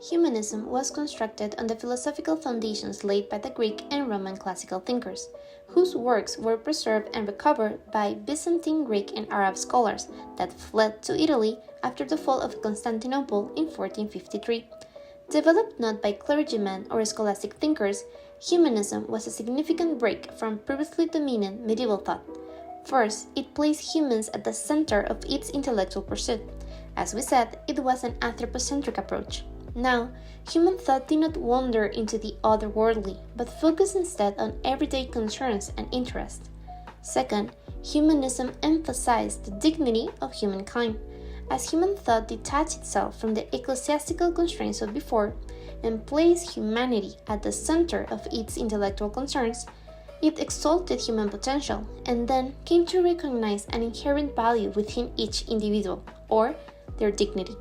Humanism was constructed on the philosophical foundations laid by the Greek and Roman classical thinkers, whose works were preserved and recovered by Byzantine, Greek, and Arab scholars that fled to Italy after the fall of Constantinople in 1453. Developed not by clergymen or scholastic thinkers, humanism was a significant break from previously dominant medieval thought. First, it placed humans at the center of its intellectual pursuit. As we said, it was an anthropocentric approach. Now, human thought did not wander into the otherworldly, but focused instead on everyday concerns and interests. Second, humanism emphasized the dignity of humankind. As human thought detached itself from the ecclesiastical constraints of before and placed humanity at the center of its intellectual concerns, it exalted human potential and then came to recognize an inherent value within each individual, or their dignity.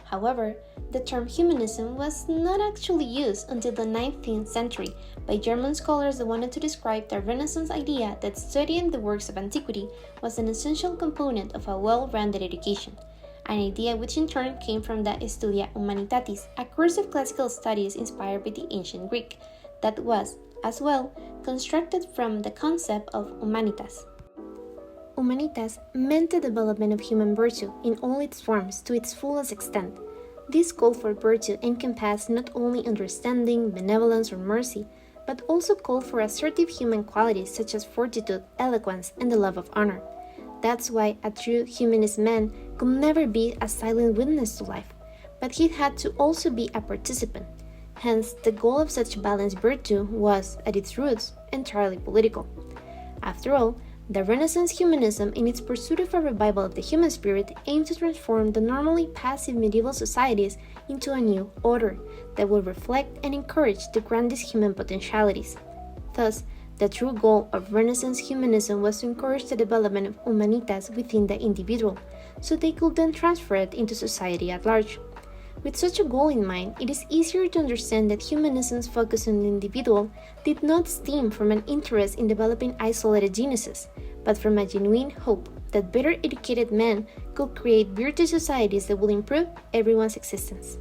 However, the term humanism was not actually used until the 19th century by German scholars that wanted to describe the Renaissance idea that studying the works of antiquity was an essential component of a well-rounded education, an idea which in turn came from the Studia Humanitatis, a course of classical studies inspired by the ancient Greek, that was, as well, constructed from the concept of humanitas. Humanitas meant the development of human virtue in all its forms to its fullest extent. This call for virtue encompassed not only understanding, benevolence, or mercy, but also called for assertive human qualities such as fortitude, eloquence, and the love of honor. That's why a true humanist man could never be a silent witness to life, but he had to also be a participant. Hence, the goal of such balanced virtue was, at its roots, entirely political. After all, the Renaissance humanism, in its pursuit of a revival of the human spirit, aimed to transform the normally passive medieval societies into a new order that will reflect and encourage the grandest human potentialities. Thus, the true goal of Renaissance humanism was to encourage the development of humanitas within the individual, so they could then transfer it into society at large. With such a goal in mind, it is easier to understand that humanism's focus on the individual did not stem from an interest in developing isolated geniuses, but from a genuine hope that better educated men could create virtuous societies that will improve everyone's existence.